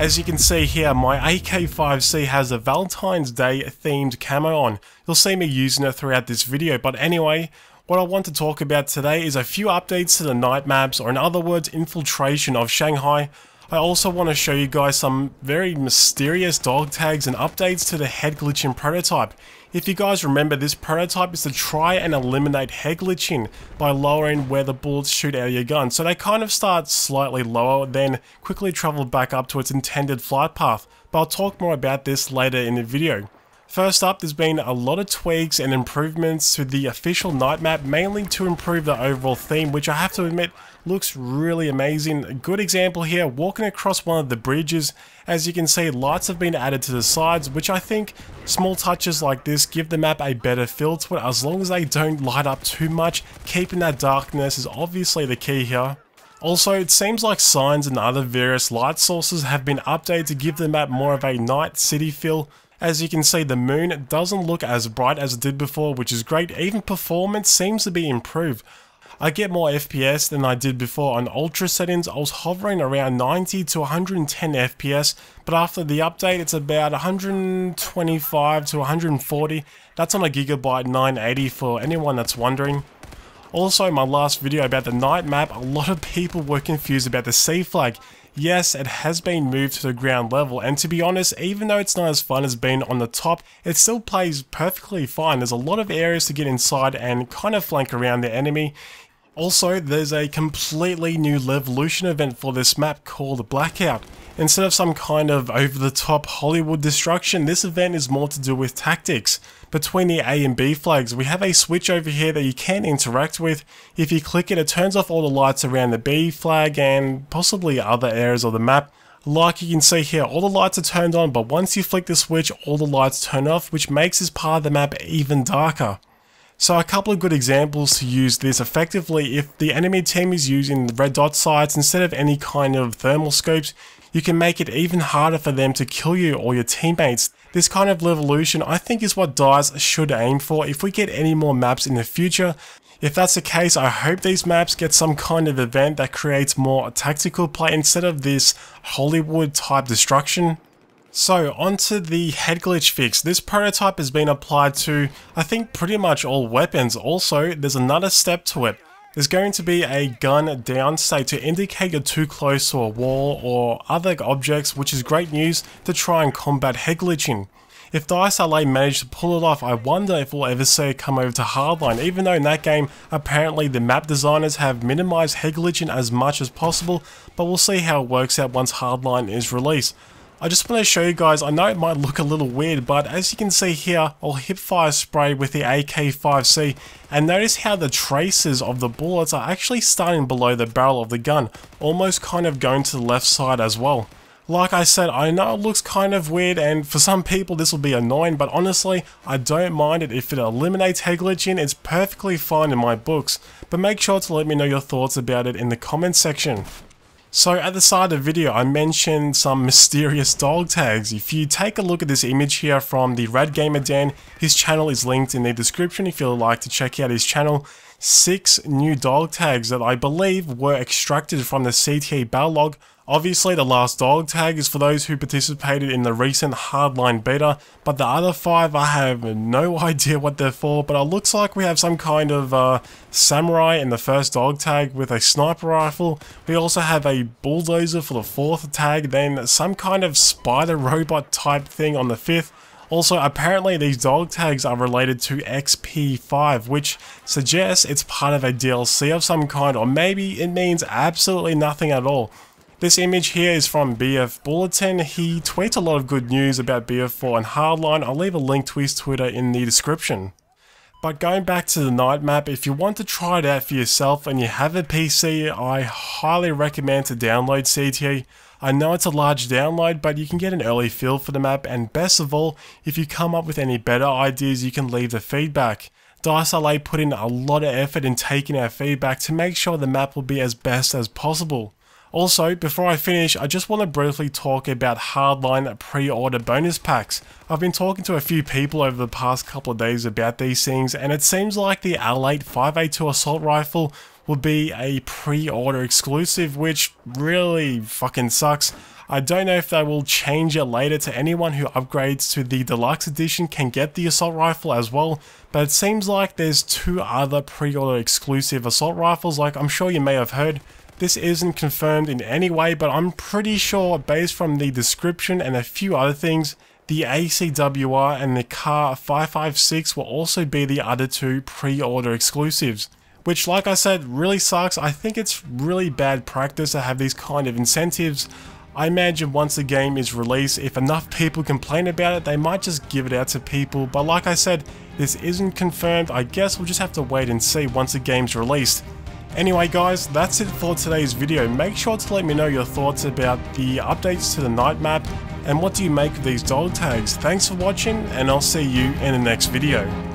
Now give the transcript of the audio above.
As you can see here, my AK5C has a Valentine's Day themed camo on. You'll see me using it throughout this video, but anyway, what I want to talk about today is a few updates to the night maps, or in other words, Infiltration of Shanghai. I also want to show you guys some very mysterious dog tags and updates to the head glitching prototype. If you guys remember, this prototype is to try and eliminate head glitching by lowering where the bullets shoot out of your gun. So they kind of start slightly lower, then quickly travel back up to its intended flight path. But I'll talk more about this later in the video. First up, there's been a lot of tweaks and improvements to the official night map, mainly to improve the overall theme, which I have to admit looks really amazing. A good example here, walking across one of the bridges. As you can see, lights have been added to the sides, which I think small touches like this give the map a better feel to it, as long as they don't light up too much. Keeping that darkness is obviously the key here. Also, it seems like signs and other various light sources have been updated to give the map more of a night city feel. As you can see, the moon doesn't look as bright as it did before, which is great. Even performance seems to be improved. I get more FPS than I did before. On ultra settings, I was hovering around 90 to 110 FPS, but after the update it's about 125 to 140. That's on a Gigabyte 980 for anyone that's wondering. Also, my last video about the night map, a lot of people were confused about the C flag. Yes, it has been moved to the ground level, and to be honest, even though it's not as fun as being on the top, it still plays perfectly fine. There's a lot of areas to get inside and kind of flank around the enemy. Also, there's a completely new Levolution event for this map called Blackout. Instead of some kind of over-the-top Hollywood destruction, this event is more to do with tactics. Between the A and B flags, we have a switch over here that you can interact with. If you click it, it turns off all the lights around the B flag and possibly other areas of the map. Like you can see here, all the lights are turned on, but once you flick the switch, all the lights turn off, which makes this part of the map even darker. So a couple of good examples to use this effectively: if the enemy team is using the red dot sights instead of any kind of thermal scopes, you can make it even harder for them to kill you or your teammates. This kind of Levolution I think is what DICE should aim for if we get any more maps in the future. If that's the case, I hope these maps get some kind of event that creates more tactical play instead of this Hollywood type destruction. So, onto the head glitch fix. This prototype has been applied to, I think, pretty much all weapons. Also, there's another step to it. There's going to be a gun down state to indicate you're too close to a wall or other objects, which is great news to try and combat head glitching. If DICE LA managed to pull it off, I wonder if we'll ever see it come over to Hardline, even though in that game, apparently the map designers have minimized head glitching as much as possible, but we'll see how it works out once Hardline is released. I just want to show you guys, I know it might look a little weird, but as you can see here, I'll hipfire spray with the AK5C, and notice how the traces of the bullets are actually starting below the barrel of the gun, almost kind of going to the left side as well. Like I said, I know it looks kind of weird, and for some people this will be annoying, but honestly, I don't mind it. If it eliminates head glitching, it's perfectly fine in my books, but make sure to let me know your thoughts about it in the comments section. So at the start of the video, I mentioned some mysterious dog tags. If you take a look at this image here from TheRadGamerDan, his channel is linked in the description if you'd like to check out his channel. 6 new dog tags that I believe were extracted from the CTE battle log. Obviously, the last dog tag is for those who participated in the recent Hardline beta, but the other 5 I have no idea what they're for, but it looks like we have some kind of samurai in the first dog tag with a sniper rifle. We also have a bulldozer for the 4th tag, then some kind of spider robot type thing on the 5th. Also, apparently these dog tags are related to XP5, which suggests it's part of a DLC of some kind, or maybe it means absolutely nothing at all. This image here is from BFBulletin. He tweets a lot of good news about BF4 and Hardline. I'll leave a link to his Twitter in the description. But going back to the night map, if you want to try it out for yourself and you have a PC, I highly recommend to download CTE. I know it's a large download, but you can get an early feel for the map, and best of all, if you come up with any better ideas, you can leave the feedback. DICE LA put in a lot of effort in taking our feedback to make sure the map will be as best as possible. Also, before I finish, I just want to briefly talk about Hardline pre-order bonus packs. I've been talking to a few people over the past couple of days about these things, and it seems like the L8 582 assault rifle will be a pre-order exclusive, which really fucking sucks. I don't know if they will change it later to anyone who upgrades to the deluxe edition can get the assault rifle as well, but it seems like there's 2 other pre-order exclusive assault rifles. Like, I'm sure you may have heard. This isn't confirmed in any way, but I'm pretty sure based from the description and a few other things, the ACWR and the CAR 556 will also be the other 2 pre-order exclusives. Which, like I said, really sucks. I think it's really bad practice to have these kind of incentives. I imagine once the game is released, if enough people complain about it, they might just give it out to people. But like I said, this isn't confirmed. I guess we'll just have to wait and see once the game's released. Anyway guys, that's it for today's video. Make sure to let me know your thoughts about the updates to the night map and what do you make of these dog tags. Thanks for watching, and I'll see you in the next video.